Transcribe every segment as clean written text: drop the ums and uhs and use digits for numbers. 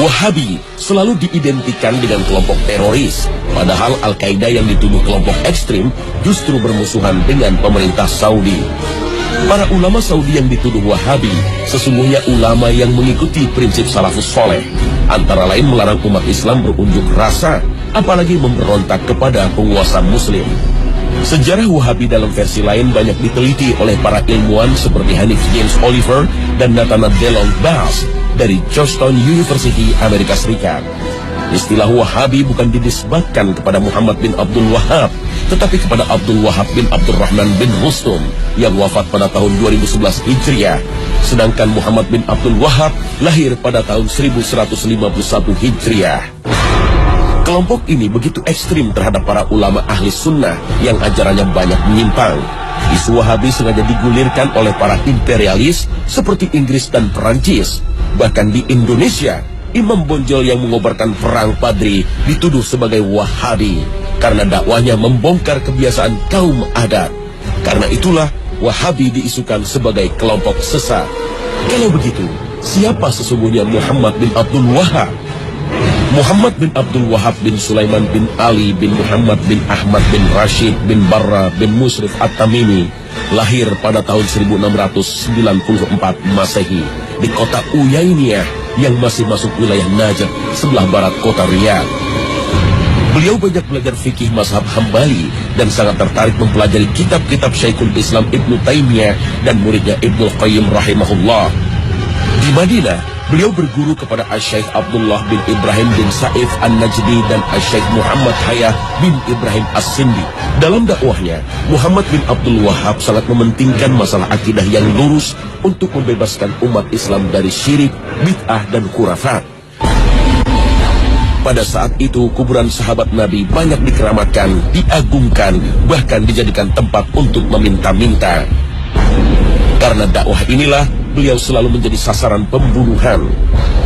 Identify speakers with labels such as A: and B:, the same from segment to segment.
A: Wahabi selalu diidentikan dengan kelompok teroris, padahal Al-Qaeda yang dituduh kelompok ekstrim justru bermusuhan dengan pemerintah Saudi. Para ulama Saudi yang dituduh Wahabi sesungguhnya ulama yang mengikuti prinsip salafus soleh, antara lain melarang umat Islam berunjuk rasa, apalagi memberontak kepada penguasa muslim. Sejarah Wahabi dalam versi lain banyak diteliti oleh para ilmuwan seperti Hanif James Oliver dan Nathanael Delon Bass dari Georgetown University, Amerika Serikat. Istilah Wahabi bukan dinisbatkan kepada Muhammad bin Abdul Wahab, tetapi kepada Abdul Wahab bin Abdurrahman bin Rustum yang wafat pada tahun 2011 Hijriah. Sedangkan Muhammad bin Abdul Wahab lahir pada tahun 1151 Hijriah. Kelompok ini begitu ekstrim terhadap para ulama ahli sunnah yang ajarannya banyak menyimpang. Isu Wahabi sengaja digulirkan oleh para imperialis seperti Inggris dan Perancis. Bahkan di Indonesia, imam bonjol yang mengobarkan perang Padri dituduh sebagai Wahabi karena dakwahnya membongkar kebiasaan kaum adat. Karena itulah Wahabi diisukan sebagai kelompok sesat. Kalau begitu, siapa sesungguhnya Muhammad bin Abdul Wahab? Muhammad bin Abdul Wahab bin Sulaiman bin Ali bin Muhammad bin Ahmad bin Rashid bin Barra bin Musrif At-Tamimi lahir pada tahun 1694 Masehi di kota Uyainiyah yang masih masuk wilayah Najd sebelah barat kota Riyadh. Beliau banyak belajar fikih mazhab Hambali dan sangat tertarik mempelajari kitab-kitab Syekhul Islam Ibnu Taimiyah dan muridnya Ibnu Qayyim rahimahullah. Di Madinah, beliau berguru kepada Asy-Syaikh Abdullah bin Ibrahim bin Saif An-Najdi dan Asy-Syaikh Muhammad Hayah bin Ibrahim As-Sindi. Dalam dakwahnya, Muhammad bin Abdul Wahab sangat mementingkan masalah akidah yang lurus untuk membebaskan umat Islam dari syirik, bid'ah, dan khurafat. Pada saat itu, kuburan sahabat Nabi banyak dikeramatkan, diagungkan, bahkan dijadikan tempat untuk meminta-minta. Karena dakwah inilah, beliau selalu menjadi sasaran pembunuhan.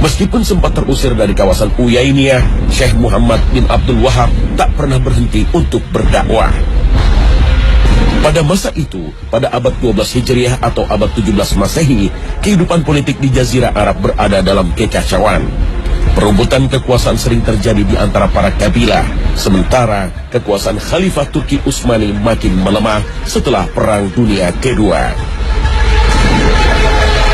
A: Meskipun sempat terusir dari kawasan Uyainiyah, Syekh Muhammad bin Abdul Wahab tak pernah berhenti untuk berdakwah. Pada masa itu, pada abad 12 Hijriah atau abad 17 Masehi, kehidupan politik di Jazirah Arab berada dalam kekacauan. Perebutan kekuasaan sering terjadi di antara para kabilah, sementara kekuasaan Khalifah Turki Utsmani makin melemah setelah Perang Dunia Kedua.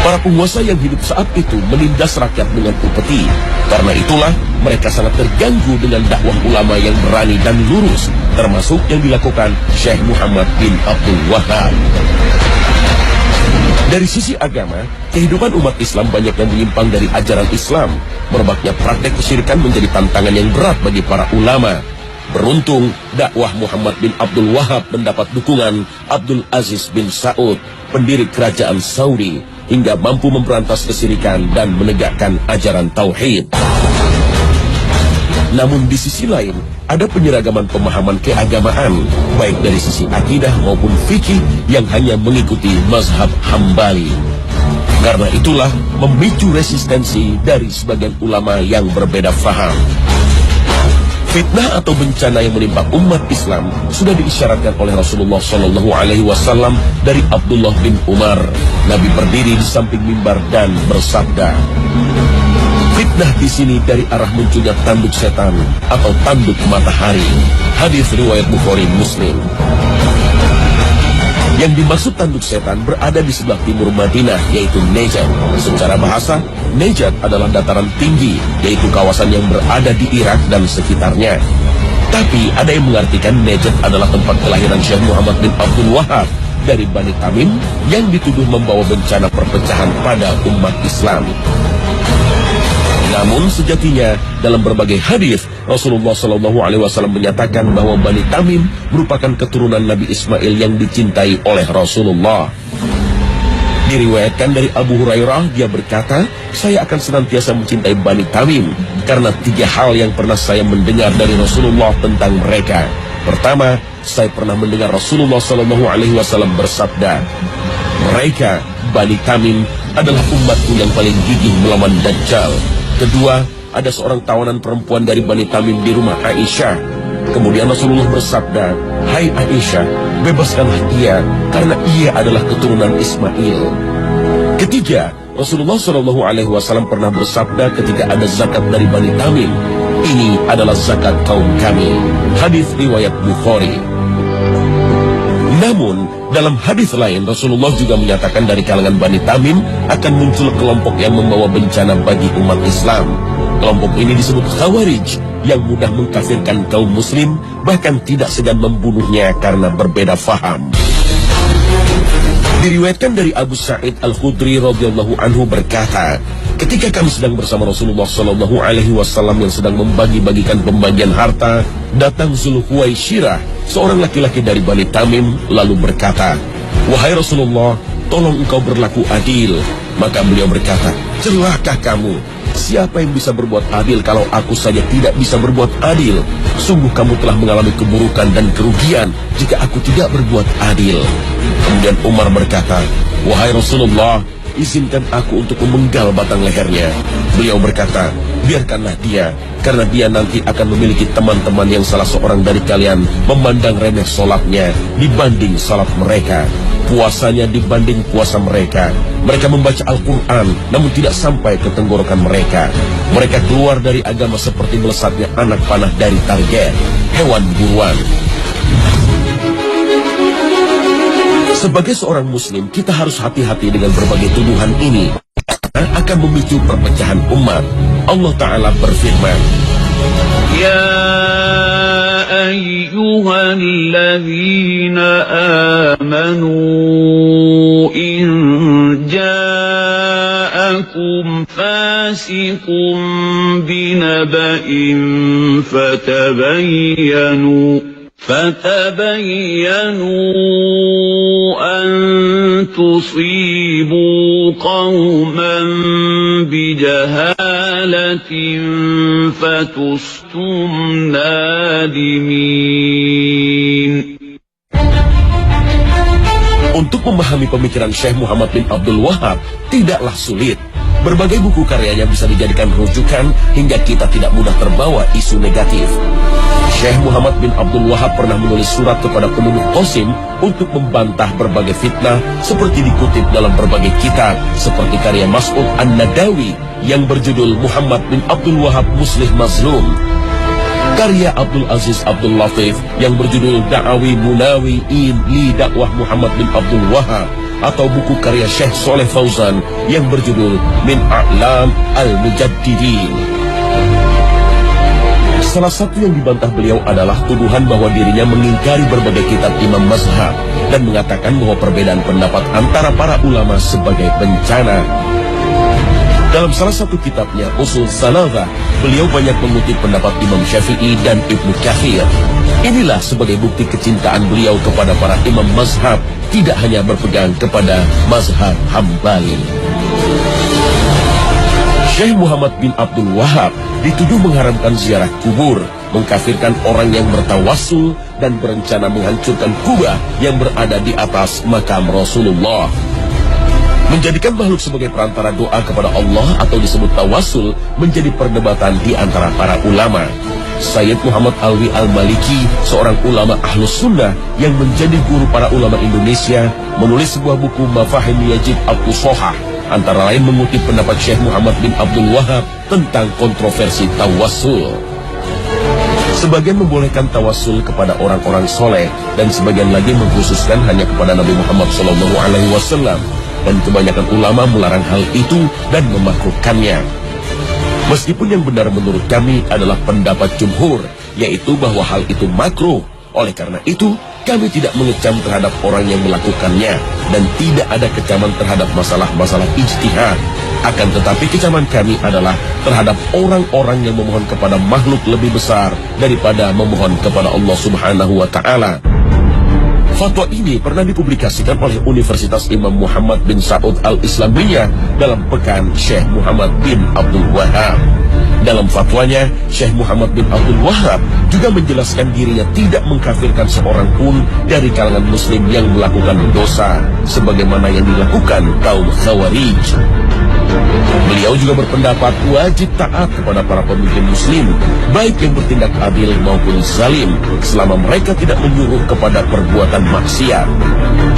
A: Para penguasa yang hidup saat itu menindas rakyat dengan upeti. Karena itulah mereka sangat terganggu dengan dakwah ulama yang berani dan lurus, termasuk yang dilakukan Syekh Muhammad bin Abdul Wahab. Dari sisi agama, kehidupan umat Islam banyak yang menyimpang dari ajaran Islam. Merebaknya praktek kesyirikan menjadi tantangan yang berat bagi para ulama. Beruntung, dakwah Muhammad bin Abdul Wahab mendapat dukungan Abdul Aziz bin Saud, pendiri kerajaan Saudi, hingga mampu memberantas kesyirikan dan menegakkan ajaran tauhid. Namun di sisi lain, ada penyeragaman pemahaman keagamaan, baik dari sisi akidah maupun fikih yang hanya mengikuti mazhab Hambali. Karena itulah memicu resistensi dari sebagian ulama yang berbeda faham. Fitnah atau bencana yang menimpa umat Islam sudah diisyaratkan oleh Rasulullah SAW dari Abdullah bin Umar. Nabi berdiri di samping mimbar dan bersabda, fitnah di sini dari arah munculnya tanduk setan atau tanduk matahari. Hadis riwayat Bukhari Muslim. Yang dimaksud tanduk setan berada di sebelah timur Madinah, yaitu Najd. Secara bahasa, Najd adalah dataran tinggi, yaitu kawasan yang berada di Irak dan sekitarnya. Tapi ada yang mengartikan Najd adalah tempat kelahiran Syekh Muhammad bin Abdul Wahab dari Bani Tamim yang dituduh membawa bencana perpecahan pada umat Islam. Namun sejatinya dalam berbagai hadis Rasulullah SAW menyatakan bahwa Bani Tamim merupakan keturunan Nabi Ismail yang dicintai oleh Rasulullah. Diriwayatkan dari Abu Hurairah, dia berkata, saya akan senantiasa mencintai Bani Tamim karena 3 hal yang pernah saya mendengar dari Rasulullah tentang mereka. Pertama, saya pernah mendengar Rasulullah SAW bersabda, mereka Bani Tamim adalah umatku yang paling gigih melawan Dajjal. Kedua, ada seorang tawanan perempuan dari Bani Tamim di rumah Aisyah. Kemudian Rasulullah bersabda, hai Aisyah, bebaskanlah ia karena ia adalah keturunan Ismail. Ketiga, Rasulullah SAW pernah bersabda ketika ada zakat dari Bani Tamim, "Ini adalah zakat kaum kami." Hadis riwayat Bukhari. Namun, dalam hadis lain Rasulullah juga menyatakan dari kalangan Bani Tamim akan muncul kelompok yang membawa bencana bagi umat Islam. Kelompok ini disebut Khawarij, yang mudah mengkafirkan kaum muslim, bahkan tidak segan membunuhnya karena berbeda faham. Diriwayatkan dari Abu Sa'id Al-Khudri radhiyallahu anhu berkata, ketika kami sedang bersama Rasulullah SAW yang sedang membagi-bagikan pembagian harta, datang Zulhuwaisyrah, seorang laki-laki dari Bani Tamim, lalu berkata, "Wahai Rasulullah, tolong engkau berlaku adil." Maka beliau berkata, "Celakah kamu? Siapa yang bisa berbuat adil kalau aku saja tidak bisa berbuat adil? Sungguh kamu telah mengalami keburukan dan kerugian jika aku tidak berbuat adil." Kemudian Umar berkata, "Wahai Rasulullah, izinkan aku untuk memenggal batang lehernya." Beliau berkata, "Biarkanlah dia, karena dia nanti akan memiliki teman-teman yang salah seorang dari kalian memandang remeh sholatnya dibanding sholat mereka, puasanya dibanding puasa mereka. Mereka membaca Al-Quran, namun tidak sampai ke tenggorokan mereka. Mereka keluar dari agama seperti melesatnya anak panah dari target, hewan buruan." Sebagai seorang muslim, kita harus hati-hati dengan berbagai tuduhan ini, karena akan memicu perpecahan umat. Allah Ta'ala berfirman,
B: "Ya ayyuhalladzina amanu in ja'akum fasiqun binaba'in فتبينوا أن تصيبوا قوما بجهالة فتصبحوا نادمين.
A: Untuk memahami pemikiran Syekh Muhammad bin Abdul Wahab tidaklah sulit. Berbagai buku karyanya bisa dijadikan rujukan hingga kita tidak mudah terbawa isu negatif. Syekh Muhammad bin Abdul Wahab pernah menulis surat kepada penduduk Qasim untuk membantah berbagai fitnah seperti dikutip dalam berbagai kitab seperti karya Mas'ud An-Nadawi yang berjudul Muhammad bin Abdul Wahab Muslih Mazlum, karya Abdul Aziz Abdul Latif yang berjudul Da'awi Munawi'in li Dakwah Muhammad bin Abdul Wahab, atau buku karya Syekh Soleh Fauzan yang berjudul Min A'lam Al-Mujaddidin. Salah satu yang dibantah beliau adalah tuduhan bahwa dirinya mengingkari berbagai kitab imam mazhab dan mengatakan bahwa perbedaan pendapat antara para ulama sebagai bencana. Dalam salah satu kitabnya, Usul Salathah, beliau banyak mengutip pendapat Imam Syafi'i dan Ibnu Katsir. Inilah sebagai bukti kecintaan beliau kepada para imam mazhab, tidak hanya berpegang kepada mazhab Hambali. Syekh Muhammad bin Abdul Wahab dituduh mengharamkan ziarah kubur, mengkafirkan orang yang bertawassul, dan berencana menghancurkan kubah yang berada di atas makam Rasulullah. Menjadikan makhluk sebagai perantara doa kepada Allah atau disebut tawassul menjadi perdebatan di antara para ulama. Sayyid Muhammad Alwi Al-Maliki, seorang ulama Ahlus Sunnah yang menjadi guru para ulama Indonesia, menulis sebuah buku Mafahim Yajib Al-Fusohah, antara lain mengutip pendapat Syekh Muhammad bin Abdul Wahab tentang kontroversi tawassul. Sebagian membolehkan tawassul kepada orang-orang soleh, dan sebagian lagi mengkhususkan hanya kepada Nabi Muhammad SAW. Dan kebanyakan ulama melarang hal itu dan memakruhkannya. Meskipun yang benar menurut kami adalah pendapat jumhur, yaitu bahwa hal itu makruh. Oleh karena itu, kami tidak mengecam terhadap orang yang melakukannya, dan tidak ada kecaman terhadap masalah-masalah ijtihad. Akan tetapi kecaman kami adalah terhadap orang-orang yang memohon kepada makhluk lebih besar daripada memohon kepada Allah Subhanahu wa Ta'ala. Fatwa ini pernah dipublikasikan oleh Universitas Imam Muhammad bin Saud Al-Islamiyah dalam Pekan Syekh Muhammad bin Abdul Wahab. Dalam fatwanya, Syekh Muhammad bin Abdul Wahab juga menjelaskan dirinya tidak mengkafirkan seorang pun dari kalangan muslim yang melakukan dosa, sebagaimana yang dilakukan kaum Khawarij. Beliau juga berpendapat wajib taat kepada para pemimpin muslim, baik yang bertindak adil maupun zalim, selama mereka tidak menyuruh kepada perbuatan maksiat.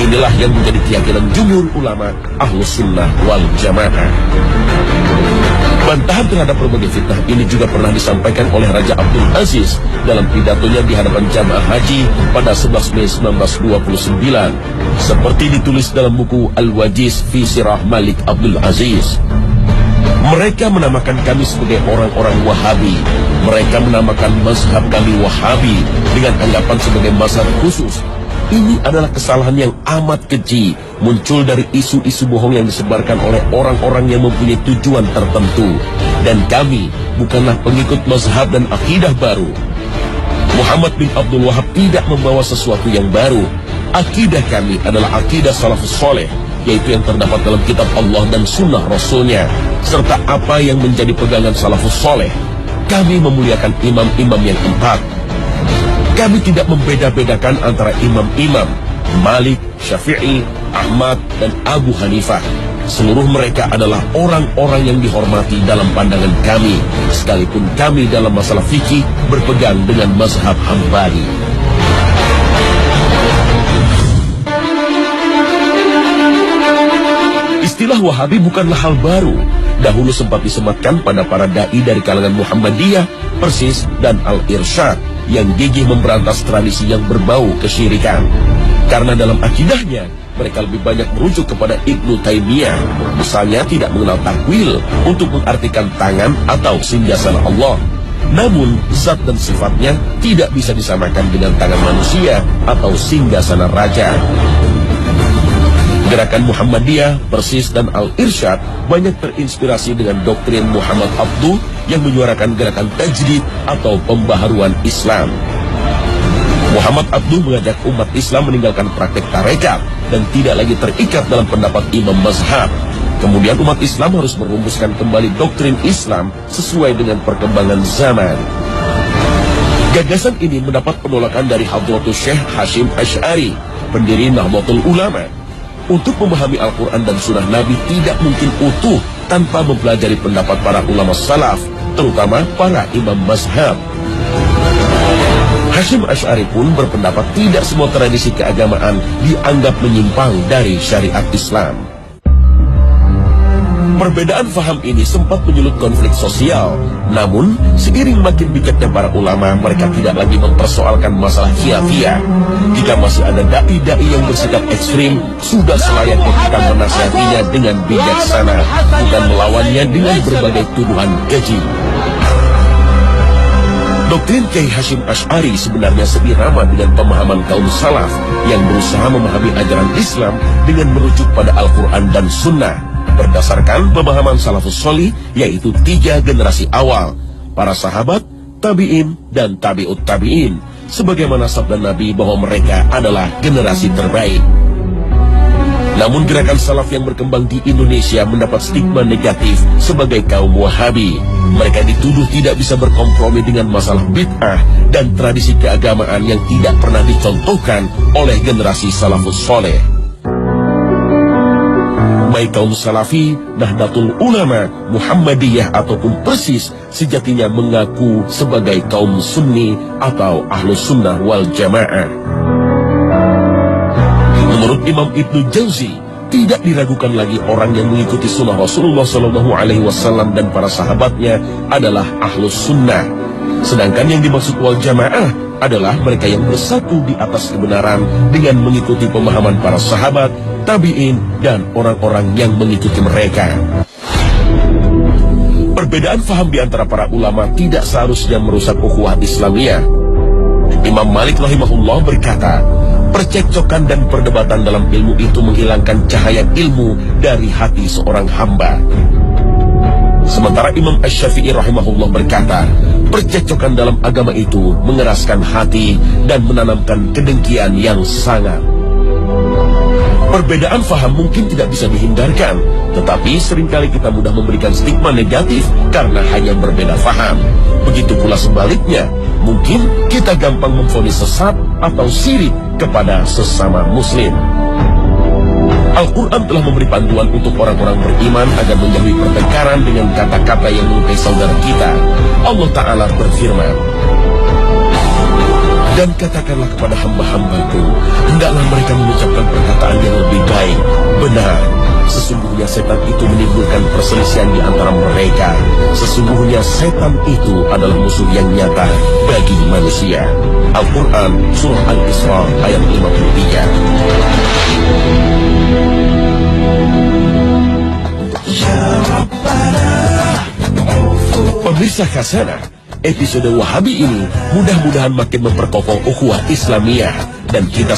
A: Inilah yang menjadi keyakinan jumhur ulama Ahlus Sunnah wal Jamaah. Bantahan terhadap berbagai fitnah ini juga pernah disampaikan oleh Raja Abdul Aziz dalam pidatonya di hadapan jamaah haji pada 11 Mei 1929, seperti ditulis dalam buku Al-Wajiz fi Sirah Malik Abdul Aziz. Mereka menamakan kami sebagai orang-orang Wahabi. Mereka menamakan mazhab kami Wahabi dengan anggapan sebagai mazhab khusus. Ini adalah kesalahan yang amat keji, muncul dari isu-isu bohong yang disebarkan oleh orang-orang yang mempunyai tujuan tertentu. Dan kami bukanlah pengikut mazhab dan akidah baru. Muhammad bin Abdul Wahab tidak membawa sesuatu yang baru. Akidah kami adalah akidah salafus soleh, yaitu yang terdapat dalam kitab Allah dan sunnah Rasulnya, serta apa yang menjadi pegangan salafus soleh. Kami memuliakan imam-imam yang 4. Kami tidak membeda-bedakan antara imam-imam Malik, Syafi'i, Ahmad, dan Abu Hanifah. Seluruh mereka adalah orang-orang yang dihormati dalam pandangan kami, sekalipun kami dalam masalah fikih berpegang dengan mazhab Hambali. Istilah Wahabi bukanlah hal baru. Dahulu sempat disematkan pada para da'i dari kalangan Muhammadiyah, Persis, dan Al-Irsyad yang gigih memberantas tradisi yang berbau kesyirikan. Karena dalam akidahnya, mereka lebih banyak merujuk kepada Ibnu Taimiyah, misalnya tidak mengenal takwil untuk mengartikan tangan atau singgasana Allah. Namun, zat dan sifatnya tidak bisa disamakan dengan tangan manusia atau singgasana raja. Gerakan Muhammadiyah, Persis, dan Al-Irsyad banyak terinspirasi dengan doktrin Muhammad Abduh yang menyuarakan gerakan tajdid atau pembaharuan Islam. Muhammad Abduh mengajak umat Islam meninggalkan praktek tarekat dan tidak lagi terikat dalam pendapat imam mazhab. Kemudian umat Islam harus merumuskan kembali doktrin Islam sesuai dengan perkembangan zaman. Gagasan ini mendapat penolakan dari Hadratus Syekh Hashim Asy'ari, pendiri Nahdlatul Ulama. Untuk memahami Al-Quran dan Sunnah Nabi tidak mungkin utuh tanpa mempelajari pendapat para ulama salaf, terutama para imam mazhab. Hashim Asy'ari pun berpendapat tidak semua tradisi keagamaan dianggap menyimpang dari syariat Islam. Perbedaan faham ini sempat menyulut konflik sosial. Namun, seiring makin bijaknya para ulama, mereka tidak lagi mempersoalkan masalah khilafiyah. Jika masih ada da'i-da'i yang bersikap ekstrim, sudah selayaknya kita menasihatinya dengan bijaksana, bukan melawannya dengan berbagai tuduhan keji. Doktrin Kiai Hashim Asy'ari sebenarnya seirama dengan pemahaman kaum salaf yang berusaha memahami ajaran Islam dengan merujuk pada Al-Quran dan Sunnah. Berdasarkan pemahaman salafus sholih, yaitu 3 generasi awal, para sahabat, tabi'in, dan tabi'ut tabi'in, sebagaimana sabda Nabi bahwa mereka adalah generasi terbaik. Namun gerakan salaf yang berkembang di Indonesia mendapat stigma negatif sebagai kaum Wahabi. Mereka dituduh tidak bisa berkompromi dengan masalah bid'ah dan tradisi keagamaan yang tidak pernah dicontohkan oleh generasi salafus soleh. Baik kaum Salafi, Nahdlatul Ulama, Muhammadiyah ataupun Persis sejatinya mengaku sebagai kaum Sunni atau Ahlus Sunnah wal Jamaah. Menurut Imam Ibnu Jauzi, tidak diragukan lagi orang yang mengikuti sunnah Rasulullah SAW dan para sahabatnya adalah Ahlus Sunnah. Sedangkan yang dimaksud wal Jamaah adalah mereka yang bersatu di atas kebenaran dengan mengikuti pemahaman para sahabat, tabi'in, dan orang-orang yang mengikuti mereka. Perbedaan faham di antara para ulama tidak seharusnya merusak ukhuwah Islamiyah. Imam Malik rahimahullah berkata, percekcokan dan perdebatan dalam ilmu itu menghilangkan cahaya ilmu dari hati seorang hamba. Sementara Imam Asy-Syafi'i rahimahullah berkata, percekcokan dalam agama itu mengeraskan hati dan menanamkan kedengkian yang sangat. Perbedaan faham mungkin tidak bisa dihindarkan, tetapi seringkali kita mudah memberikan stigma negatif karena hanya berbeda faham. Begitu pula sebaliknya, mungkin kita gampang memvonis sesat atau syirik kepada sesama muslim. Al-Quran telah memberi panduan untuk orang-orang beriman agar menjauhi pertengkaran dengan kata-kata yang melukai saudara kita. Allah Ta'ala berfirman, "Dan katakanlah kepada hamba-hambaku, hendaklah mereka mengucapkan perkataan yang lebih baik. Benar, sesungguhnya setan itu menimbulkan perselisihan di antara mereka. Sesungguhnya setan itu adalah musuh yang nyata bagi manusia." Al-Quran Surah Al-Isra ayat 53. Pemirsa Khazanah, episode Wahabi ini mudah-mudahan makin memperkokoh ukhuwah Islamiyah dan kita